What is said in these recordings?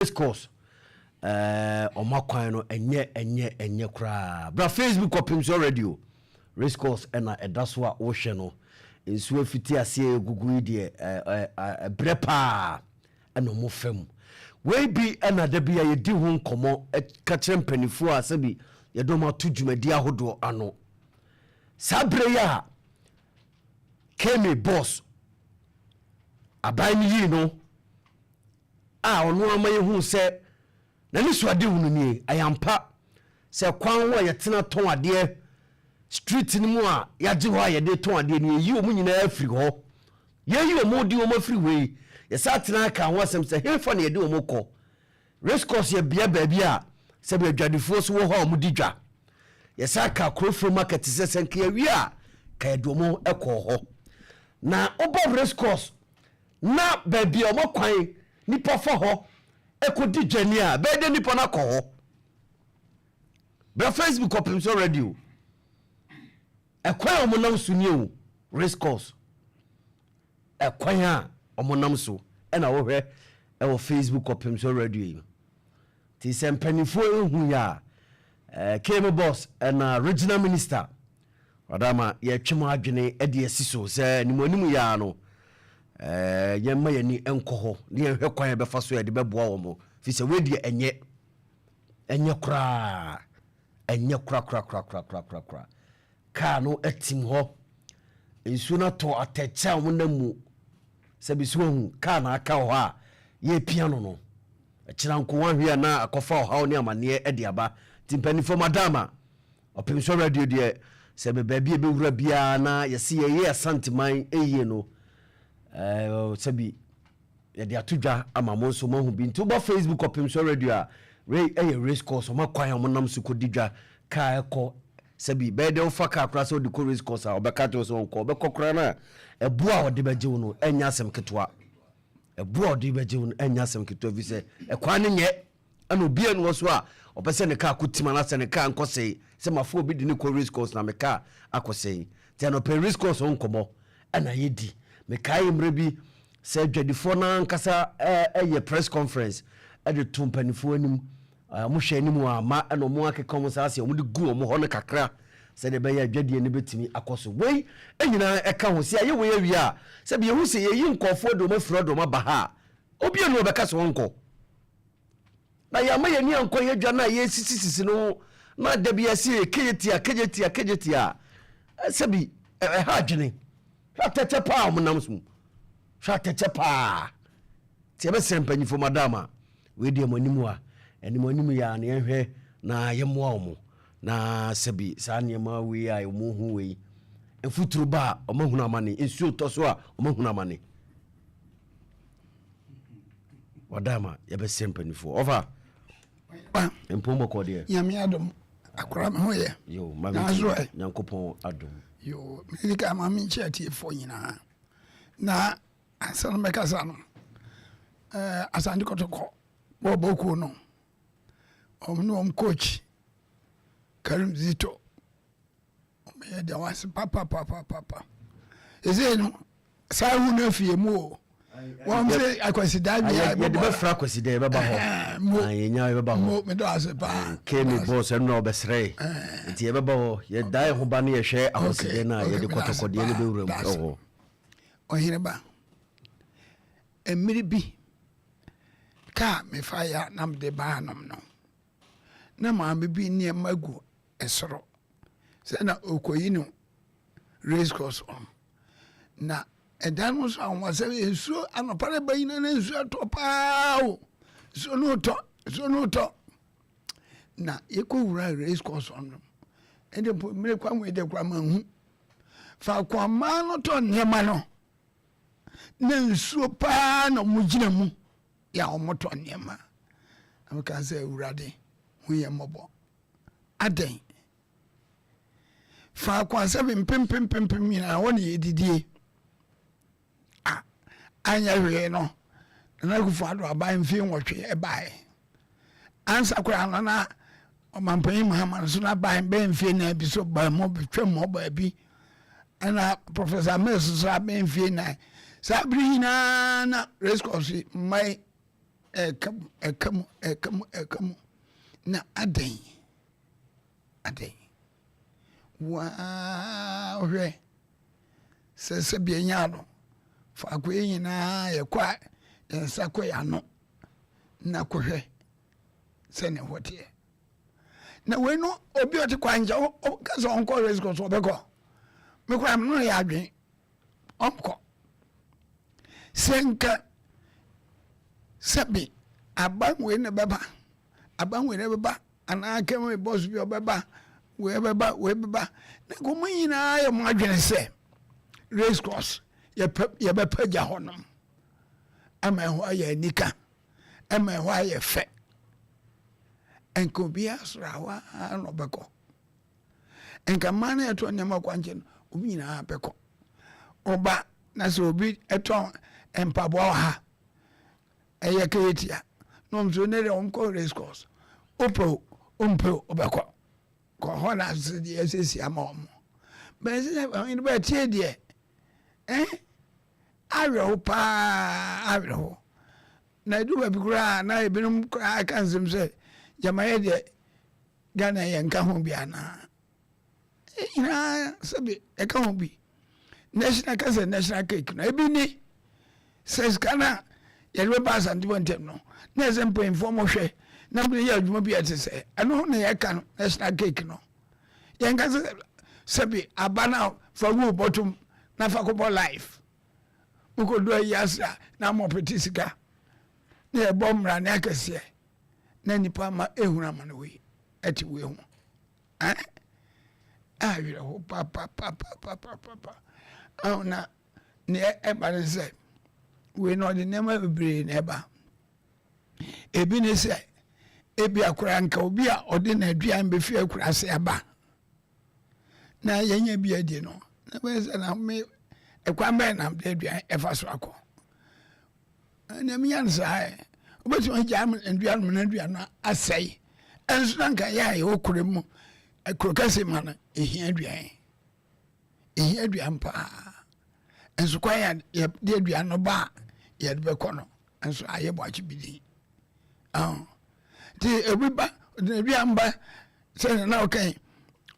Racecourse omakwan no enye kra bra Facebook Opemsuo radio Racecourse ena edaso a wo hwe no nsuo fiti ase egugu de brepa ena mo fam we bi ena da bia ye di ho nkomo ka kire mpanifo a sabi ye do ma to dwumadi ahodo ano sabre ya kemi boss aban yi no ono amaye hu se na ni so ade hu ni ayampa se kwan wo ye tena ton ade street ni mu a ya je ho ye de ton ade ni yi o mu nyina afiri ho ye yi o mu di o mu afiri we ye sa tena ka ho asem se hefa na ye de o mu ko Racecourse ye bia baabi a se be adwadifo so wo ho o mu di dwa ye sa ka Kumasi Market se senke wi a ka ye do mu ekọ ho na obo Racecourse na baabi o mu kwan nipa fo ho ekodi dwani a be de nipa na ko ho be Facebook Opemsuo radio ekwan omonam so ni o Racecourse ekwan a omonam so e na wo hwe e wo Facebook Opemsuo radio ti sempanifo ehu ya Kemi boss and regional minister Adama ye twema adwene e de asiso se nimonimu ya no yemma yani enko ho ne ye hwe kwan be fa so ye de beboa wo mo fi se we de enye kra ka no etim ho ensu na to atacha wo na mu se bi so hu ka na aka ho a ye piano no ekira nko wan hwe na akofa ho ne amane e de aba timpanifo madama Opemsuo radio de se be baabi be wura bia na yesi ye asanteman eye no sebi ye de atodwa amamo so mahu bi nto ba Facebook Opemsuo radio a Racecourse ma kwan amonam so kodidwa ka ekọ sebi be de ofa ka akra so de ko Racecourse a obeka to so onko obekọ kra na ebu a ode beje no enya asem ketwa ebu a ode beje no enya asem ketwa vi se ekwan ne nye ana obi anu so a opese ne ka akutima na se ne ka nkose se mafo obi de ne ko Racecourse na me ka akose te no pe Racecourse onkomo ana yedi me ka yemre bi se dwadifo na nkasa ye press conference e de tumpanifo anim mo hwe anim ama ana mo akekom sa ase mo de gu mo ho ne kakra se de be ya dwadie ne betimi akoso wei enyina eka ho se aye we awi a se be hu se ye yi nkofo do mafiro do ma ha obi anu obeka so nko na ya maye ni anko ye dwa na ye sisi no na da bia si kejetia sebi ha dwene hwatete pa mo namsum hwatete pa ti be sempanyifo madama we de monimu a enimonimu ya na ehwe na yemoa omo na sebi sa niema we a omo hu we efuturu ba omo hunu amane ensu to so a omo hunu amane wadama ye be sempanyifo over empombo kode yami adom akora me hoye yo mami nyankopon adom yo milika mami chati fo nyina na asan mekasa no asan dikotoko boku no omno coach Karim Zito me de was papa ezeno sa hu na fie mu wọ́n say akwasida bi ya de be fra akwasida be ba ho ayenya be ba ho me do ase pa Kemi boss no obesre nti ye be ba ho ye dai ho ba ne ye hwe akwasida na ye de kotokode ne be wura mu ho ohire ba emiri bi ka me fa ya nam de ba nam no na ma bi ni magu esoro se na okoyi no Racecourse on na edan mo so anwa se ensu anopare bayina na ensu atopao so no to na yeko wura Racecourse on ende mire kwa mu de kwa manhu fa kwa ma no to nyema no na ensu pa na mugina mu ya omoto nyema amaka se urade hu ye mobo aden fa kwa se pimpim na woni yedidie anya hwe no na kufu ado aban mfie nwotwe e bae ansa kwa no na omampanyi Muhammad so na ban ben mfie na bi so ba mo betwem mo ba bi ana Professor Mes so ben mfie na sabri na Racecourse mai ekamu na aden wa ohwe se bia nya no fa ko nyina ye kwa yensa ko ya no na ko hwe se ne hotie na we no obi oti kwanja o ka so onko resiko so beko me kwa no ya adwen onko senka sabi abanwe ne beba ana kema boss bi obeba we beba na ko nyina ye mo adwen se racecourse ye be paja honom ama ho aye nika ama ho aye fe enko bia srawa no beko enka mane eto nyama kwanje no obi nyina beko oba na so obi eto empabo ha eye ketia no mzo ne re onko racecourse opo obeko ko hona zidi esesi amom be se ni be tie die awo na du ba bikura na ebinum kan zim se jamaye de Ghana yenka ho bia na ina sabi e ka ho bi national cake na ebi ni says kana ye we pass and wontem no na example inform hwe na bi ya adwuma bi atese ano na ye ka no national cake no yenka sabi abana for wo bottom na fa ko life uko do yasa na mo petisika na e bomra na akese na nipa ma ehuna ma no we ati we hu awira ho pa na ne e ba ne se we no de nema bebre na eba ebi ne se ebi akura nka obi a ode na aduan be fi akura se aba na yenya bi adi no na be se na me ekwa mbe na de aduan efa so akọ na mi yan sa obetu jam aduan mo na aduan asai enso na nka ya ye okure mu akrokase mana ehia aduan pa enso kwa ya de aduan no ba ye de be kono enso aye bo achi bidi ti ebiba de aduan ba se na okay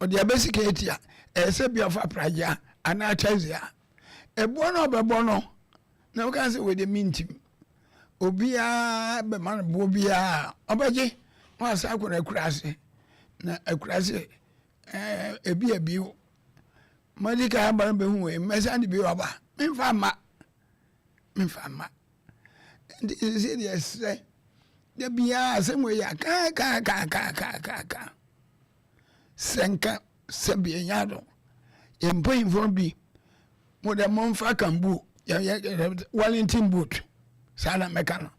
o de abesika etia se bi of praja ana tazia ebo no bebo no na we kan se we de mintim obia be man bo bia obaje wa sa akura akurase na akurase ebi madika ba be hu e mesa ni bi oba memfa ma ndi se de se de bia se mo ya ka senka sabi nyado yempo info bi mo de monfa kambu ya Wellington boot sana mekano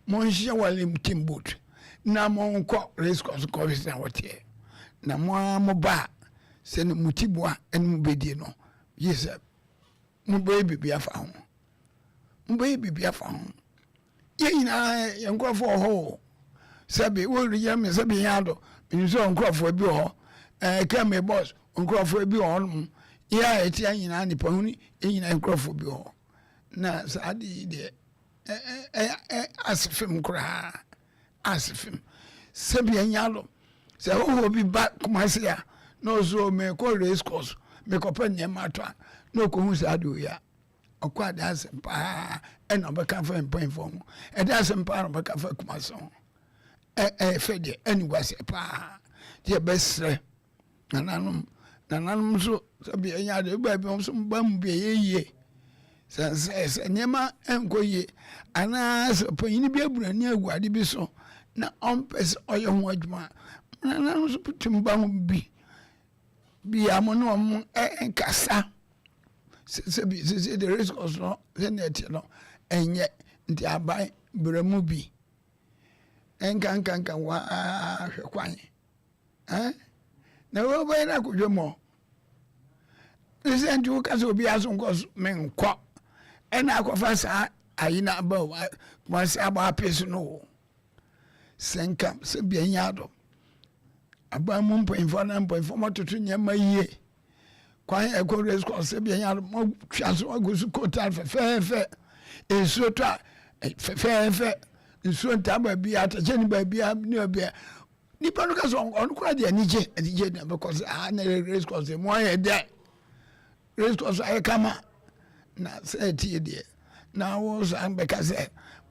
monhye Wellington boot na monko racecourse course na wotie na mo ba se no mutibua en bedie no yes mo baby bia fa ho ye ina yenkrofo ho sabi wo riya me sabi nyado nso nkrofo bi ho kame boss nkrofo bi ho ya eti anyina nipa huni enyina nkrofo bi ho na saadi de asfim kura asfim sabi anyalo se ho bi ba Kumasi ya no so me ko racecourse me ko panye matwa no ko hu saadi o ya okwa da sempa eno be kan fa inform e da sempa no be kan fa Kumasi fede anigwase pa tie besre nananum so sabi anya de ba bi so ba mu bi ye se nyema enkoye ana so panyini bi aburani aguade bi so na ompes oye ho adwuma nananum so putimba ho bi amono om enkasa se de racecourse no se net no enye nti abai bramu bi enkankan wa hwekwan na wo ba na kudwo mo nti wo kaso obi aso nkos menkọ ena akọfa sa ayina ba wa se aba apeso no senka se bia nyado aba mu mpo mototo nyama yie kwan e ko racecourse se bia nyado mo twa so agusu kotal fe esuota fe nsuo ntaba bi atache ni ba bi ni obi nipa no ka so on kura de anije na because na race course mo aye de race course aye kama na say tie de na wo so an be ka say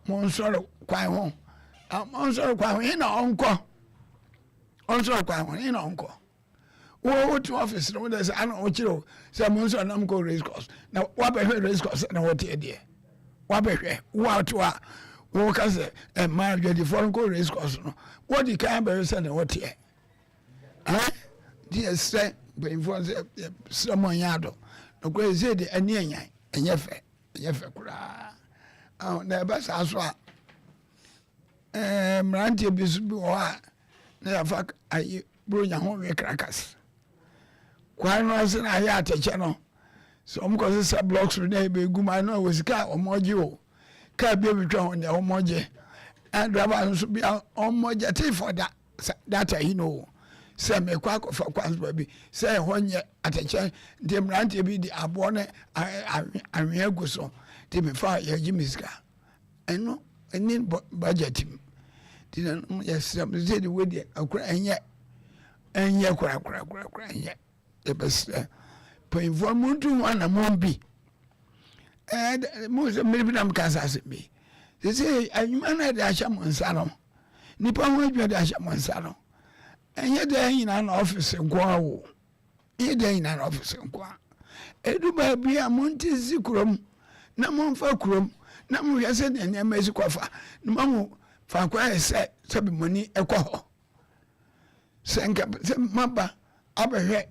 mo nsoro kwan ho mo nsoro kwan ho ina onko onsoro kwan ho ina onko wo to office no dey say ana o chiro say mo nsoro na mko race course na wa be race course na wo tie de wa be hwe wa to a wo ka say man ready for go race course no what the kind be say na what here die say be info say someone yado no go say de ani anyan enye fe kura na ba sa so a mrantie bi su bi o a na ya fa ayi bro nya ho we crackers kwa no se na ya ateche no so mko se blocks na be guma no we sika omoji o ka bi bi twa ho ne omoje and driver so be omoje te for that you know say me kwa for kwans bi say ho nye ateche de mrantie bi di abo ne anwe agu so de me fa ya jimiska eno eni budget dina yes say the way the akura enye kura enye e best point for muntu wana mombi mo se me bi na mkasa se bi say anyuma na de ahya monsa no nipa ho adwa de ahya monsa no enye de nyina na office nkwa wo enye de nyina na office nkwa edu ba bi a monti zikurom na monfa kurom na mo yase de nyama zikwafa na mo fa kwa se bi moni ekọ senka se maba abehwe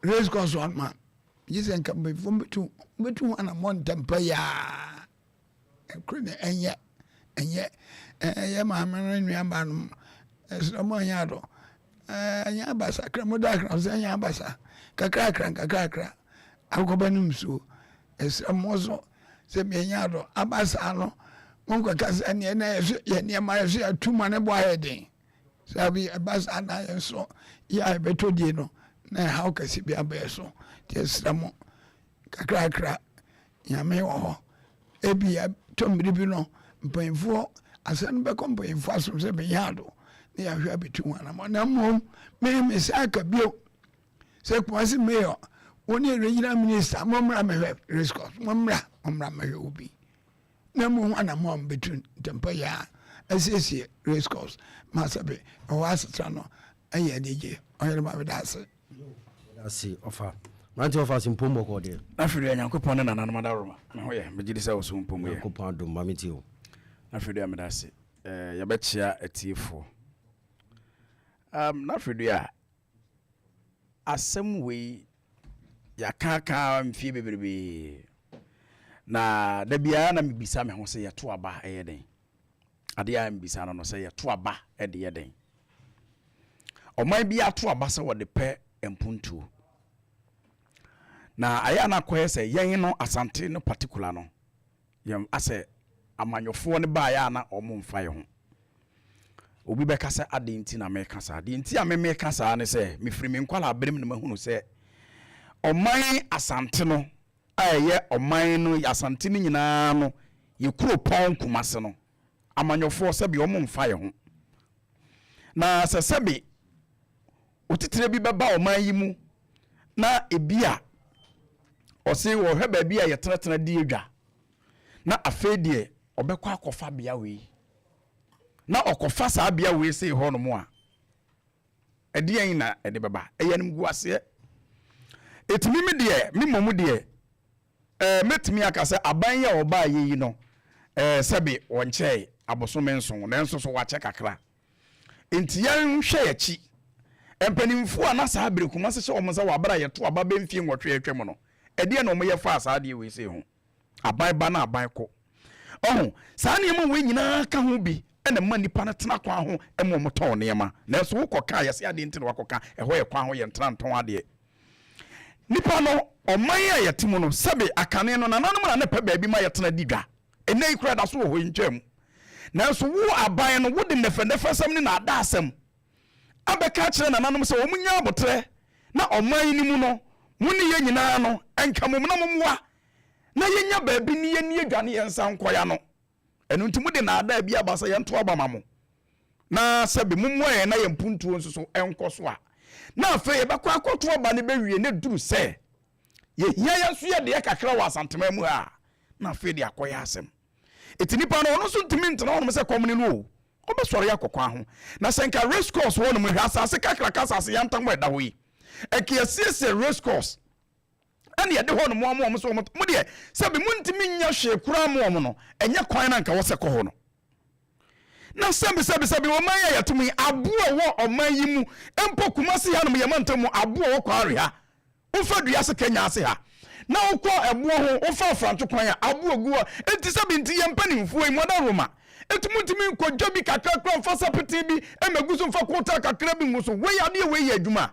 race course one man yise nka be fo betu ana mon tempa ya ekrene enye ma amana nua ba no eso mo nya do nya basa kramo da kramo se nya basa kakra akobanum so eso mo so se me nya do abasa no mon ko kasa ne na ye ma ye atuma ne bo ayedin sabi abasa na ye so ya beto die no na how kasi bi abeso tie sramo kakra nyame wo ebi tombiri bi no mpanfo asan be kompanfo aso se be yado na ya hwa betu wana mo na mom me saka bio se Kumasi mayor woni regional minister momra me race course momra me obi na mo wana mo betu tempa ya asesi race course masabe o asatra no aye deje oyere ma bedase asi ofa manti ofa simpombo ko de afiri Nyankopon na nananom adaroma me ho ye megidi se wo so mpombo ye Nyankopon adom mamiti o afiri amedase ya bechia atiefo na afiri a asem we ya kaka mfie bebrebe na da bia na mebisa me ho se ye to aba eye den ade a mbisa no se ye to aba e de ye den oman bia to aba se wo de pe empuntu na aya na koye se yen no asante no particular no yem ase amanyofo ne ba ya na omumfa ye ho obi be kasa ade nti na me kasa ade nti a me kasa ne se me firi me nkwala abrem ne mahunu se oman asante no aye oman no asante ni nyina no ye kuro pon Kumasi no amanyofo se bi omumfa ye ho na se bi otitire bi beba oman yi mu na ebia ose wo hwe ba bia ye tenatena di edwa na afedie obekwa akofa bia we na okofa sa bia we se ho no mo a ede yin na ede beba eyanim gu ase etimi mi de mi momu de metimi akase aban ya oba yi no sebe wonche abosome nso na nso so wache kakra enti yan hwe ya chi empanimfu ana sa abere Kumasi se omo se wabara ye to aba bemfie nwotwe atwem no ede na omo ye fa asa de we se ho aban ba na aban ko oh sa ne mo we nyina ka ho bi ena ma nipa na tena kwa ho emo mo ton ne ma na so wo koka ye se ade nti na wakoka eho ye kwa ho ye ntena nton ade nipa no oman ya yetimo no sebe akane no nananum na pe ba bi ma yetena didwa enai kura da so ho ntwam na so wo aban no wo de nefe sam ne na ada asem abeka kire nananum se wo munya abotre na oman ni mu no muni ye nyina no enka mum na mumwa na yenya ba bi ni ye nie dwane ye nsan koya no enu nti mu de na ada bia ba sa ye nto aba mamo na sabi mummoye na ye mpuntuo nso so enko so a na afa ye bakwa akoto aba ne bewie ne duru se ye hia ya so ye de kakra wa asantema mu ha na afa de akoya asem etinipa no no so ntimi ntena no se komne no obesore yakokwa ho na senka race course wo no mu hwa asase kakra kasase ya ntam eda ho yi ekiasese race course ene ye de ho no mo so mo de sabi muntimi nya hwe kura mo no enye kwan na nka wo se ko ho no na sabi wo man ya yatumi aboa wo oman yi mu empo Kumasi ha no ye mantam aboa wo kware ha ufa dua se Kenya ase ha na wo eboa ho ufa franto kwan ya aboa guwa enti sabi nti ye mpanimfo yi mo da Roma etumuntimi nkodwa bi kakra kra fasa pete bi emaguso mfa kota kakra bi nguso we ya de we ya adwuma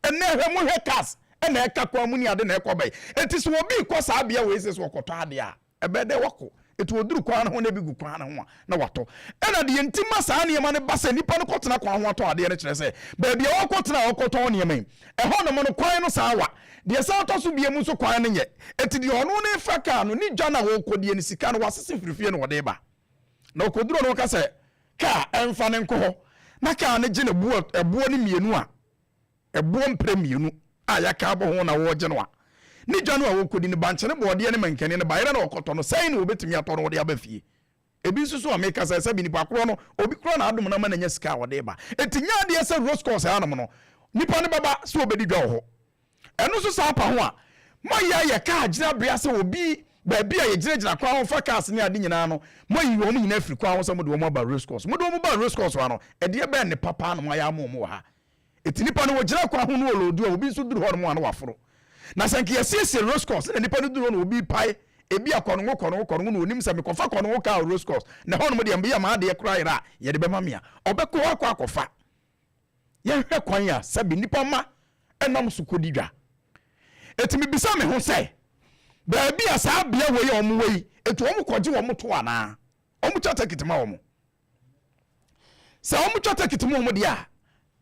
ene hwe mo hwe kas ene eka kwa mu ni ade na ekobai enti so obi ko sa bia we se so okoto ade a ebede wako etu oduru kwa ho na bi gu kwa ho na wato ena de ntima saa ne ma ne basa nipa no kotena kwa ho ato ade ne kire se ba bia wakotena wakoto ne ma ho no mo no kwan no saa wa de saa to so bia mu so kwan ne nye eti de ono ne faka no ni dwa na wo kodie ne sika no wasese firifie no wode ba na okoduru no ka se ka emfa ne nko ho na ka ne gye ne buo ne mienu a ebuo mpre mienu a ya ka bo ho na wo gye no a ni dwa no a wo kodi ne banche ne boode ne mankane ne bayere na okoto no sai ne obetumi ato no wode aba fie ebi nso so ameka sai bi ni bakro no obi kro na adom na ma na nya sika wode ba etinya de se race course ha no nipa ne baba so obedi dwa ho eno so sa pa ho a moya ye ka agyina bria se obi ba bia ye gyina kwa ho fa cars ne ade nyina no moyi wo nyina afiri kwa ho se mo de wo ba race course mo de wo ba race course wa no e de be ne papa no moya mo ha etinipa no wo gyina kwa ho no olodu a obi nso duru ho no waforo na sanki yesese race course na nipa no duru no obi pai ebi akono no onim se me kofa kono ka race course na ho no mo de mbe ya ma de kra ira ye de be mamia obeko akofa ye hwe kwan ya sabi nipa ma enam sukodi dwa etimi bisa me ho se ba bia saa bia we ye omo we etu omo koje omo to ana omo chata kitima omo se omo chata kitima omo dia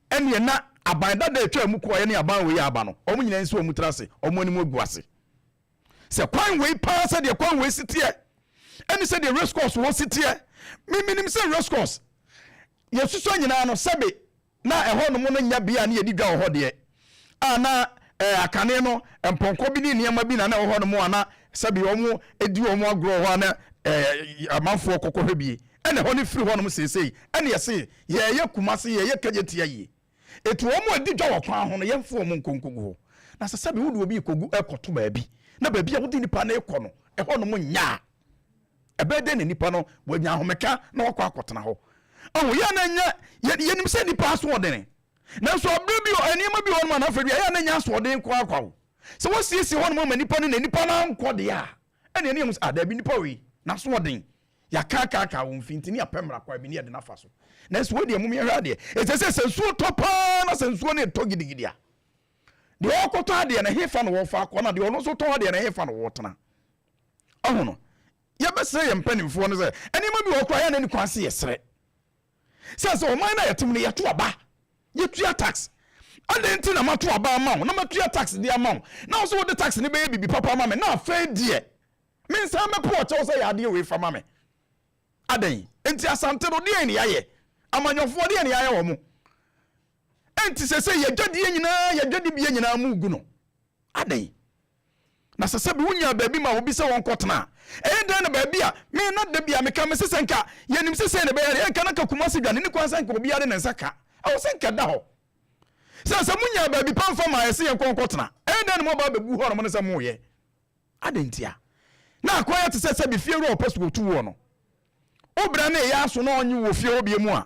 ene na abanda da etwa mu ko ye ne aban we aba no omo nyina nsi omo trase omo ani mu aguase se kwan we pa se de kwan we sitie eni se de race course wo sitie minim se race course yesuso nyina no sebe na eho no mo no nya bia na ye di dwa ho de ana akane no emponko bi ni niam bi na na eho no mo ana sebe omo edi omo agro ho ana amanfo kokko bie ene ho ne firi ho no mo sesei ene yese ye Kumasi ye kajetia yi etu omo edi dwa wo kwan ho no yemfo omo nkonkogu ho na sebe wo de obi kogu ekoto ba bi na ba bia wo di nipa na ekọ no eho no mo nya ebede ne nipa no wanya homeka na wakọ akotena ho ahu ya na nya yenim se nipa so odene na so obre bi enima bi won ma na fadua ya na nya so odene kwa akwa se wo siesi ho no ma nipa no na nipa na anko de a ene ne mus ada bi nipa wi na so odene ya ka wo mfintini apemra kwa bi ne de na fa so na so wodi amum yehwa de etese sensuo topa na sensuo ne to gidigidi a de okoto ade na hefa no wo fa akọ de ono so to ade na hefa no wo tena ahu no ya besere ye mpanimfo no se enima bi wo kra ya na ni kwase yesere se o man na yetim ne yeto aba yetua tax adenti na mato aba amount na matua tax di amount na so wo de tax ne be bibi papa mama na fa die me nsa me po che wo se ya de we fa mama adan enti asante no de ni yaye amanyofo de ni yaye wo mo enti se ye dwade nyina ye dwade bi nyina mu gu no adan na sese bi wunya baabi ma obi se won kotena dan na baabi a me na da bia me ka me sese nka yenim sese ne be ya nka na ka Kumasi dwane ne kwansa nka obi ya de ne nsaka awo se nka da ho sese munya baabi pamfa ma yese ye kotena dan mo ba bebu ho no mo se mo ye adentia na akwaya te sese bi fie ro opesu tu wo no obra na ya so na onyi wo fie obi mu a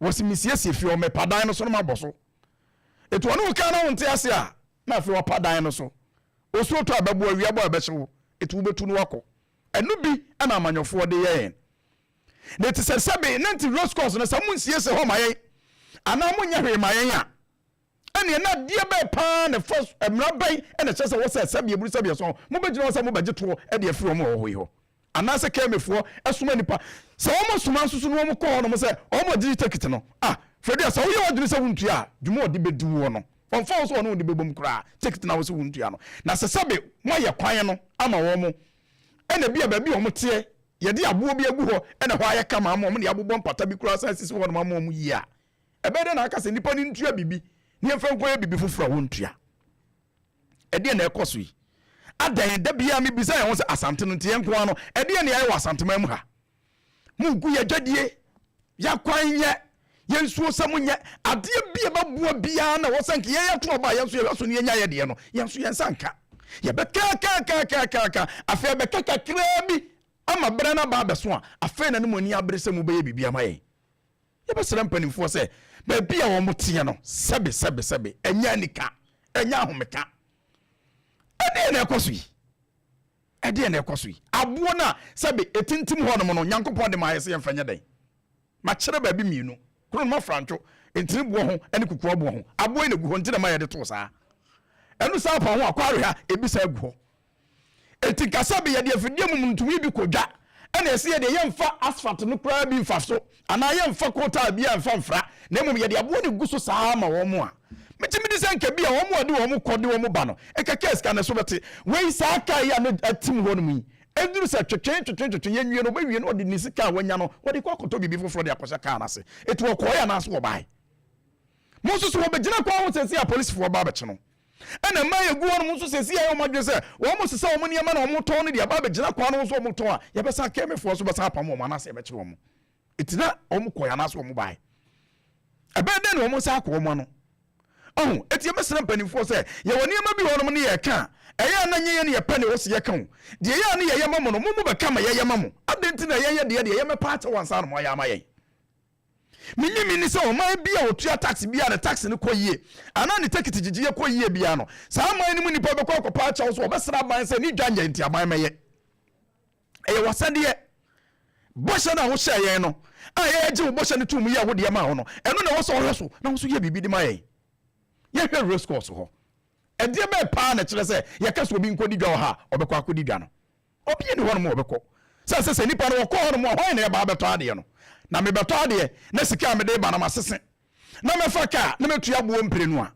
wosimisiesi fie o me padan no so no maboso etu ono ka na wonte ase a na fie o padan no so oso to ababu awia bo abehyewo etu betu no wako enu bi ana amanyofo de ye na ti sebe na ti race course na samu nsiese ho mayen ana munya hwe mayen a ene na die be pa na first emra bai ene chese wo se sebe eburu sebe so mo begina wo se mo beje to e de afiri mo ho ho ana se kemefo esuma nipa se wo mo suma nsusu no mo ko ho no mo se o mo digi ticket no Fredi asa wo ye waduru se wuntu a dwuma odi bedu wo no fonfon so no odi bebom kra ticket na wo se wuntu a no na se sebe mo ye kwan no ama wo mo ene bia ba bi wo mo te yɛde aboɔ bi agu hɔ ɛna hɔ ayɛ kama ama ɔmo ne abobɔ mpata bi kura san sisi hɔ no ama ɔmo yi a ɛbɛyɛ na aka sɛ nipa ne ntua bibi ne yɛmfa nkɔ yɛ bibi foforɔ a wɔntua ɛdeɛ na ɛkɔ so yi adan da bia me bisa yɛn ho sɛ asante no nte yɛn nko ano ɛdeɛ na yɛwɔ asantema mu ha mu gu yɛ dwadie yakwan yɛ yɛnsuo sɛ mo nyɛ adeɛ bia babua bia na wɔsɛ nka yɛyɛ to ɔba yɛnso yɛso ne yɛnya yɛdeɛ no yɛnso yɛnsa nka yɛbɛka afei bɛka kakraa bi ama brɛ na ba bɛso a afei na ne mɔni abere sɛ mu bɛyɛ biribi ama yɛn yɛbɛsrɛ mpanimfoɔ sɛ baabi a wɔn teɛ no sɛbe ɛnya nika ɛnya ahomeka ɛdeɛ na ɛkɔ so yi aboɔ no a sɛbe ɛtintim hɔ nom no nyankopɔn de ma ayɛ sɛ yɛmfa nyɛ dɛn makyerɛ baabi mmienu kuro no mafrantwo ntini boɔ ho ne kukuwa boɔ ho aboɔ yi na gu hɔ nti na ma yɛde too saa ɛno saa pa ho akware ha ebisa agu hɔ enti kasa be yɛde afidie mu ntumi bi kodwa ɛna ɛsɛ yɛde yɛmfa asphalt no koraa bi mfa so anaa yɛmfa kota bi amfa mfra na mmom yɛde aboɔ ne gu so saa ma wɔn mu a metimi de sɛ nka bi a wɔn mu ade wɔn kɔde wɔn ba no ɛkɛkɛ sika ne so bɛte wei saa ka ya no atim hɔ no mu eduru sɛ twetwe yɛnwie no bɛwie no ɔde ne sika a wɔnya no wɔde kɔ akɔtɔ bibi foforɔ de akɔhyɛ kaa n'ase etu ɔkɔɔ ya n'aso wɔ bae mo nso so wɔbɛgyina kɔ ho sɛsi a polisifoɔ ba bɛkye no ɛna ma yɛ gu hɔ no nso sɛsi a wɔn adwe sɛ wɔn mo sesa wɔn nneɛma na wɔn tɔn no de aba bɛgyina kɔ no nso wɔn tɔn a yɛbɛsa kɛmɛfoɔ so bɛsa apam wɔn anase yɛbɛkyerɛ wɔn etina wɔn kɔ ya n'aso wɔn bae ɛbɛn dɛ na wɔn nsa akɔ wɔn ano ɔho eti yɛbɛsrɛ mpanimfoɔ sɛ yɛwɔ nneɛma bi hɔ no ne yɛka ɛyɛ na nyɛ ne yɛpɛ ne wɔsi yɛka ho deɛ yɛ ne yɛyɛ ma mo no mo bɛka ma yɛyɛ ma mo adɛnti na yɛyɛ deɛ yɛmɛpa akyɛ wɔn nsa no mo ayɛ ama yɛn minni ni sɛ ɔman bi a otua tax bi a ne tax ne kɔ yie ana ne ticket gyigye kɔ yie bia no saa man ne mu nipa bɛkɔ akɔpa akyɛw so ɔbɛsra ban sɛ ne dwa nyɛ nti aban mɛyɛ ɛyɛ wasɛdeɛ bɔhyɛ no a wohyɛ yɛn no a yɛgye wo bɔhyɛ no to mu yɛ a wodeɛ ma ho no ɛno na wɔsɛ ɔhwɛ so na wo so yɛ biribi de ma yɛn yɛhwɛ race course hɔ ɛdeɛ bɛɛ paa na kyerɛ sɛ yɛka sɛ obi nkɔdi dwa wɔ ha ɔbɛkɔ akɔdi dwa no obi ne hɔ no mu ɔbɛkɔ sɛ nipa no wɔkɔ hɔ no mu a hɔ ne yɛbaa bɛtɔ adeɛ no na mebɛtɔ adeɛ na sika a mede ba na masese na mɛfa kaa na mɛtua boɔ mprenu a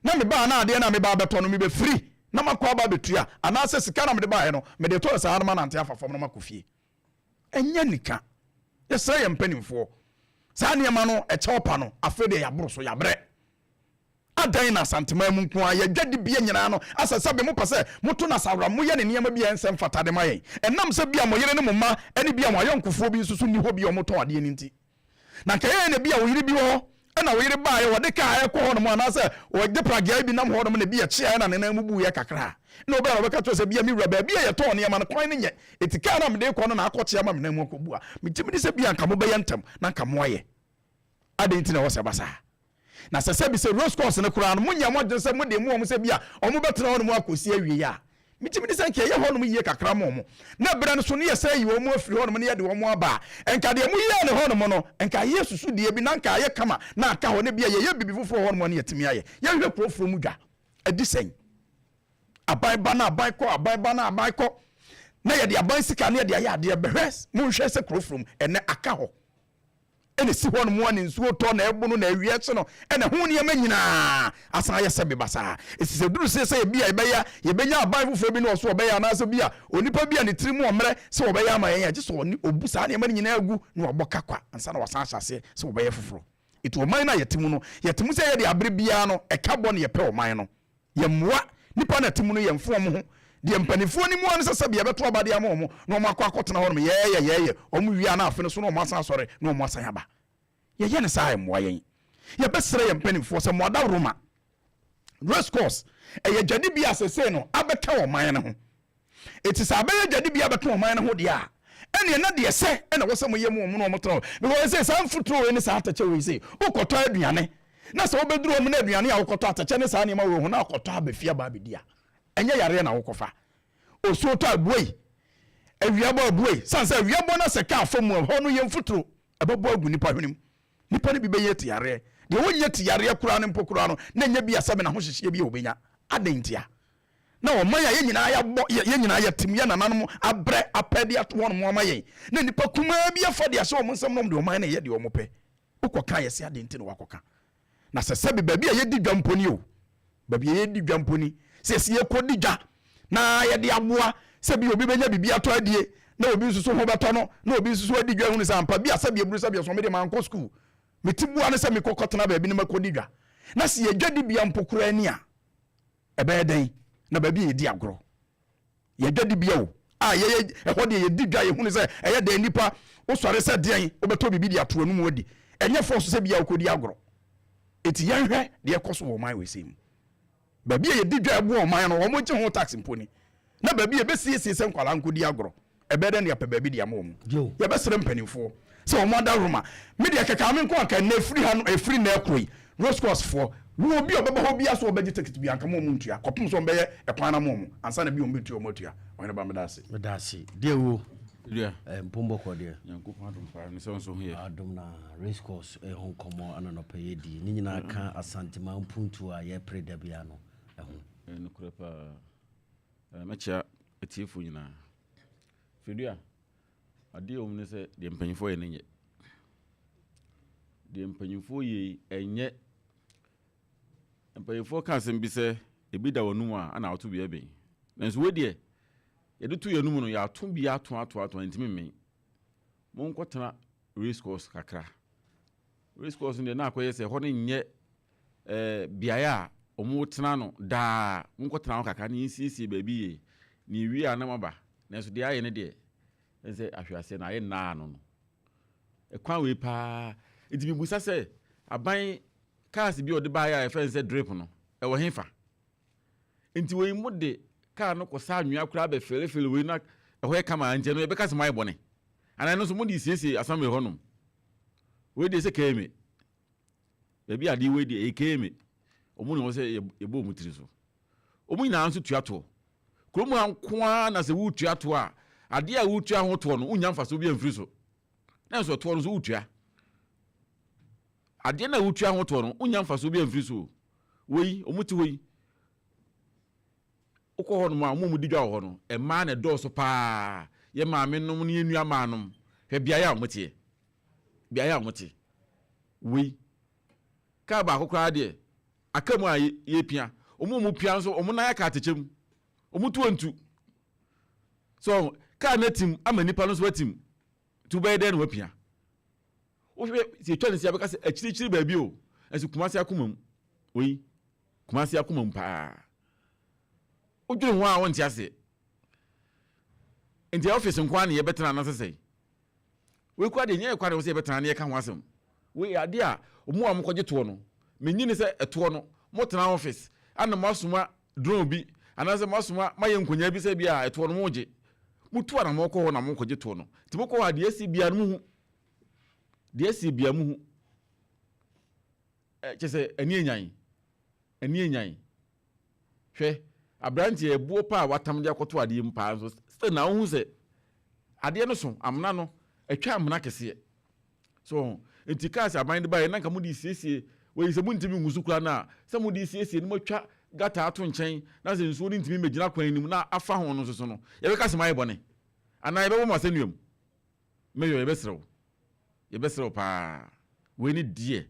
na mebaa na adeɛ na mebaa bɛtɔ no mebɛfiri na makɔ aba bɛtua anaasɛ sika na mede baeɛ no mede tɔɔ saa no ma nante afa fam na makɔ fie ɛnyɛ nika yɛsrɛ yɛ mpanimfoɔ saa nneɛma no ɛkyɛw pa no afei de yɛaboro so yɛabrɛ adan na santema mu nko a yɛdwa de bia nyinaa no asɛ sɛ be mo pɛ sɛ moto na sawra mo yɛ ne nneɛma bia nsɛm fatade ma yɛn ɛnam sɛ bia mo yere ne mo ma ɛne bia mo ayɔnkofoɔ bi nso so ni hɔ bia mo tɔn adeɛ ne nti na kɛyɛ ne bia wo yere bi hɔ ɛna wo yere baa yɛ wɔde kaa ɛkɔ hɔ no mo anaasɛ wɔde pragia bi nam hɔ no mo ne bia kyea na ne nan mu bu yɛ kakra na obi a wɔbɛka to sɛ bia mi wura baabi a yɛtɔn nneɛma no kwan ne nyɛ etika na mede kɔ no na akɔkyea ma me nan mu akɔbu a metimi de sɛ bia nka mo bɛyɛ ntam na nka mo ayɛ ade nti na wɔ sɛ basa na sɛ bi sɛ race course ne koraa no munya mo agye sɛ mo de mo sɛ bia ɔmo bɛtena hɔ no mu akosi awie a mitimi de sɛ nka yɛ hɔ no mu yie kakra mo na brɛ no so ne yɛ sɛ yi wɔ mo afiri hɔ no ne yɛ de wɔ mo aba enka de mo yɛ ne hɔ no no enka yɛ susu de bi na nka yɛ kama na aka hɔ ne bia yɛ bibi foforo hɔ no ne yɛtimi ayɛ yɛ hwɛ kuroforo mu dwa adi sɛn aban ba na aban kɔ na yɛ de aban sika ne yɛ de ayɛ adeɛ bɛhwɛ mo hwɛ sɛ kuroforo mu ɛnɛ aka hɔ ene si hɔ no mu ane nsuo tɔ na ɛbo no na awie kye no ɛna ho nneɛma nyinaa asan ayɛ sɛ bebasa ɛsisɛ duru sɛ yɛbia yɛbɛnya aban foforɔ bi ne ɔso ɔbɛyɛ anaasɛ bia onipa bi a ne tiri mu ɔmmerɛ sɛ wɔbɛyɛ ama yɛn agye sɛ ɔbu saa nneɛma no nyinaa agu na wɔbɔ kakwa ansa na wɔsan ahyɛseɛ sɛ wɔbɛyɛ foforɔ ɛti ɔman no a yɛte mu no yɛte mu sɛ yɛde abere biara no ɛka bɔ no yɛpɛ ɔman no yɛmmoa nipa na ɛte mu no yɛmfoɔ mo ho deɛ mpanifoɔ ni mu ano sɛ sɛ bia bɛto abade ama ɔmo na ɔmo akɔ akɔtena hɔ no yɛyɛ ɔmo wia na afene so na ɔmo asan asɔre na ɔmo asan aba yɛyɛ ne saa mmoa yɛn yɛbɛsrɛ yɛ mpanifoɔ sɛ mmoada roma race course ɛyɛ gyade bi asɛsɛ no abɛka ɔman no ho ɛti sɛ abɛyɛ gyade bi abɛka ɔman no ho deɛ a ɛneɛ na deɛ sɛ ɛna wɔ sɛ moyɛ mu ɔmo na ɔmo tena hɔ because sɛ saa mfotoro wei ne saa atɛkyɛ wei sɛ wokɔtɔ aduane na sɛ wobɛduru ɔmo na aduane a wokɔtɔ atɛkyɛ ne saa nneɛma wei ho na wokɔtɔ abɛfia baa bɛdi a ɛnyɛ yareɛ na wokɔfa osuo tɔ abuoi awiabɔ abuoi san sɛ awiabɔ no sɛ ka afɔ mu hɔ no yɛ mfotoro ɛbɛbɔ agu nipa hwenem nipa no bi bɛyɛ tiyareɛ deɛ wonyɛ tiyareɛ koraa ne mpo koraa no na nyɛ bi asɛbe na ho hyehyeɛ bi a wobɛnya adantia na ɔman a yɛ nyinaa yɛtim yɛ nananom abrɛ apɛde ato hɔ no mu ama yɛn na nipa kumaa bi afa de ahyɛ ɔmo nsɛm nom de ɔman no yɛ deɛ ɔmo pɛ wokɔka yɛ sɛ adanti na wakɔka na sɛ sɛbe baabi a yɛdi dwa mponi o baabi a yɛdi dwa mponi sɛ si yɛkɔdi dwa na yɛde aboa sɛ bi obi bɛnya bibi atɔ adie na obi nso so ho beto no na obi nso so adi dwa hu ne sampa bi asabia buru sabia so me de man ko school metibua ne se me kokotena ba bi ne makodi dwa na se ye dwadi bia mpokura ani a ebe eden na ba bi ye di agro ye dwadi bia o ye ho de ye di dwa ye hu ne se eye de nipa wo sore se den wo beto bibi di ato anu mu odi enye force se bia okodi agro eti yanhwe de ekoso wo man we sim ba bi ye di dwa ebo wo man no wo mo gye ho tax mponi na ba bi ye besiesie se nkwala nkodi agro ebe de ne apɛ ba bi di amom ye besere mpanimfo se wo mo da roma media keka me nko aka na free ha no free na ekoi Racecourse for wo bi obeba ho bia so obegi ticket bi anka mo ntua kopum so mbeye ekwan na mo ansa na bi o mbetu o motua wona ba medase de wo dia mpombo ko de yankup adum pa ni so so here adum na Racecourse hon komo ana no pay di ni nyina ka asante man puntu a ye preda bia no no kura pa mecha etifu nyina fidua ade o mu se de mpanyifo ye nenye de mpanyifo ye enye mpanyifo ka asem bi se ebi da wonu a ana auto bia ben nanso we de ye de tu yenum no ya ato bia ato ntimi men mo nkotena Racecourse kakra Racecourse ne na akoye se ho ne nye biaya a omo tena no da nkotena ho kakra ne siesie ba bi ye ni wi anamaba nanso de aye ne de ense ahwase na aye na no no ekwan we pa edimi busa se aban cars bi ode ba ya e fense drip no e wo hefa enti we mu de car no kosa anwia kura be fele we na e ho e kama anje no e be kase mai bone ana no so mu di siesie asam e honom we de se keme be bi ade we de e keme omu no se e bo mu tiri so omu ina nso tuato kromu ankoa na se wu tuato a ade a wu tua ho to no unya mfa so bi amfiri so na so to no so wu tua ade na wu tua ho to no unya mfa so bi amfiri so wei omuti wei uko ho no mu di dwa ho no e ma na do so pa ye ma me nom ne enua ma nom hwe bia ya omuti bia ya omuti wei ka ba akokra de akamu a ye pia mu pia so omu na ya ka techem omutu ontu so ka na tim ama nipa no so watim tu be den wapia wo hwe se twa ne se abeka se akirichiri ba bi o asi Kumasi akomam oyi Kumasi akomam pa odwere ho a wonti ase enti office nkwa na ye betena na sesei we kwa de nye kwa de se betena na ye ka ho asem we ade a omu a mkoje to no menyi ne se eto no motena office ana masoma drone bi anase masoma maye nkonya bi se bi a eto no moje mutu ana moko ho na mkoje to no ti moko ha de esi bia no hu de esi bia mu hu chese ani enyan hwe abranti ebuo pa watam de akoto ade mpa so still na hu se ade no so amna no atwa amna kese so entikas aban de ba na nka mu di siesie we se mu ntimi ngusu kura na se mu di siesie ni mo twa gata ato nchen na se nsuo ni ntimi megina kwan nim na afa ho no so no ye be ka se mai bone ana ye be bo masenuam meyo ye be serew pa we ni die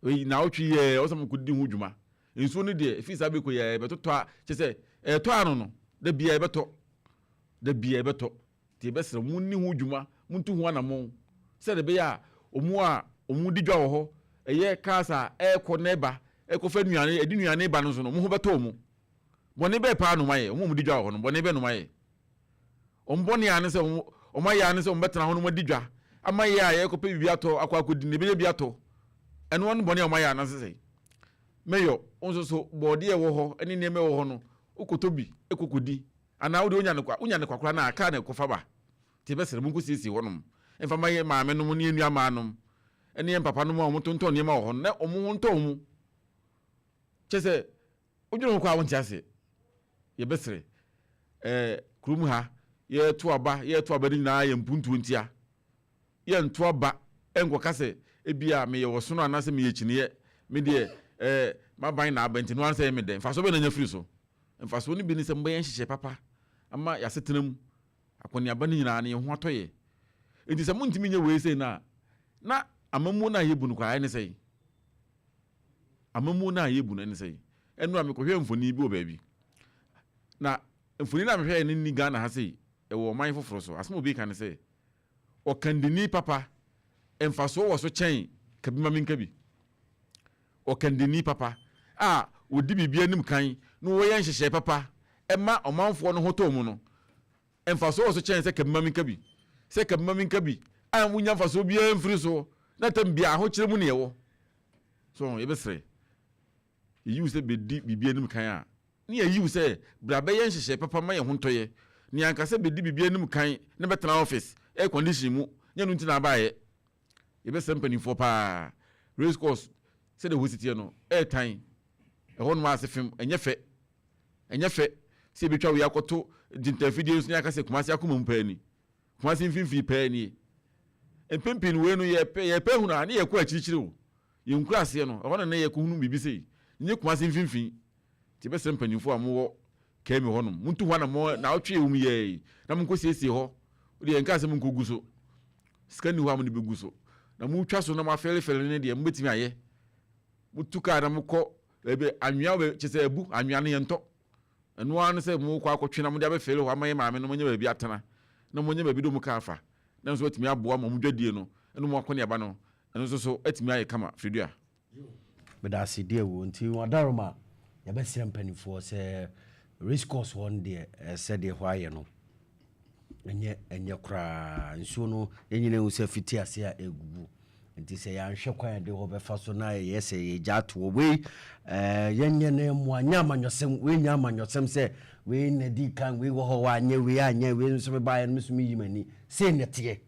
we na otwi ye o se mu kudi hu dwuma nsuo ni de efisa be ko ye be toto a che se to ano no da bia ye beto ti be serew mu ni hu dwuma mu ntu hu anamo se de be ya omu di dwa wo ho eye kasa eko neba eko fa nuane edi nuane ba no so no mu ho beto mu bone be pa no maye omu di dwa wo ho no bone be no maye ombone ane se omaye ane se ombetena ho no madi dwa amaye a ye ko pe bibia to akodi ne be bia to eno no bone omaye ane se meyo onso so bode e wo ho ene ne me wo ho no ukotobi ekokodi ana wo de onya ne kwakra na aka na ekofa ba ti be sere mu ko sisi ho no emfa maye maame no mu ne enua maanom ene papa no mu a omotonton ne ma wo ho na omo honton mu chese odwuru ko a wonti ase ye besere krum ha ye to aba ni na ye mpuntu ntia ye nto aba enko kase ebia me ye wosono anase me ye chine me de maban na abenti no anse me de mfaso be na nya firi so mfaso ni bi ni se mba ye nhyehyɛ papa ama ya setenam akoni aba ni nyina na ye ho atoye enti se muntimi nya we sei na amamu na yebu no kwa ne sei amamu na yebu no ne sei enu amekɔhwɛ mfoni bi o baabi na mfoni na mehwɛ ne ni Ghana ha sei ɛwɔ ɔman foforɔ so asɛm obi ka ne sɛ ɔkandini papa ɛmfasoɔ wɔ so kyɛn kabi ma menka bi ɔkandini papa a wɔdi biribi anim kan na wɔyɛ nhyehyɛ papa ɛma ɔmanfoɔ no ho tɔ mu no ɛmfasoɔ wɔ so kyɛn sɛ kabi ma menka bi sɛ kabi ma menka bi a wonya mfasoɔ biara mfiri so na tam bia ahokyerɛ mu ne ɛwɔ so yɛbɛsrɛ yɛyiw sɛ bɛdi biribi anim kan a ne yɛyiw sɛ bra bɛyɛ nhyehyɛ papa ma yɛ ho ntɔyɛ ne anka sɛ bɛdi biribi anim kan na bɛtena office air condition mu nyɛ no nti na abaayɛ yɛbɛsɛ mpanimfoɔ paa race course sɛdeɛ hɔ sitiɛ no ɛɛtan ɛhɔ nom ase fem ɛnyɛ fɛ sɛ yɛbɛtwa wei akɔto gyintafidie nso ne aka sɛ Kumasi akoma mu paa ni Kumasi mfimfini paa nie mpempin wei no yɛpɛ hunu a ne yɛkɔ akyirikyiri o yɛnkura aseɛ no ɛhɔ na ne yɛkɔhunu biribi sei nyɛ Kumasi mfimfini nti yɛbɛsɛ mpanimfoɔ a mowɔ kɛmi hɔ nom muntu hɔ na wotwe wɔ mu yɛi na monkɔ siesie hɔ wode yɛnka sɛ monkɔgu so sika ni hɔ a mo ne bɛgu so na motwa so na moafɛlefɛle ne deɛ mobɛtumi ayɛ motu kaa na mokɔ anwea kyɛ sɛ abu anwea no yɛntɔ ɛno ara no sɛ mokɔ akɔtwe na mode abɛfɛle hɔ ama yɛ maame no monyɛ baabi atena na monyɛ baabi do mu kaa fa na nso atumi aboa ma modwadie no ɛno mo akɔ ne aba no ɛno nso so atumi ayɛ kama fridua meda ase deɛ wɔ nti wadaroma yɛbɛsrɛ mpanimfoɔ sɛ race course hɔ deɛ sɛdeɛ hɔ ayɛ no ɛnyɛ koraa nsuo no yɛnyina hu sɛ fiti ase a ɛgugu nti sɛ yɛanhwɛ kwan de hɔ bɛfa so na yɛyɛ sɛ yɛgya atoɔ wei yɛnyɛ no mmoa nyɛ amanyɔsɛm wei nya amanyɔsɛm sɛ wei na di kan wei wɔ hɔ wanyɛ wei anyɛ wei nso mebaeɛ no nso meyi m'ani sei ne teɛ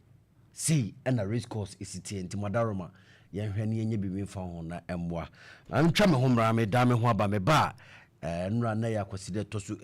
sei ɛna race course ɛsitie nti madaroma yɛnhwɛ no yɛnyɛ biribi mfa ho na ɛmmoa ntwa me ho mmara meda me ho aba me ba a nnura na yɛ akwasi dɛ tɔ so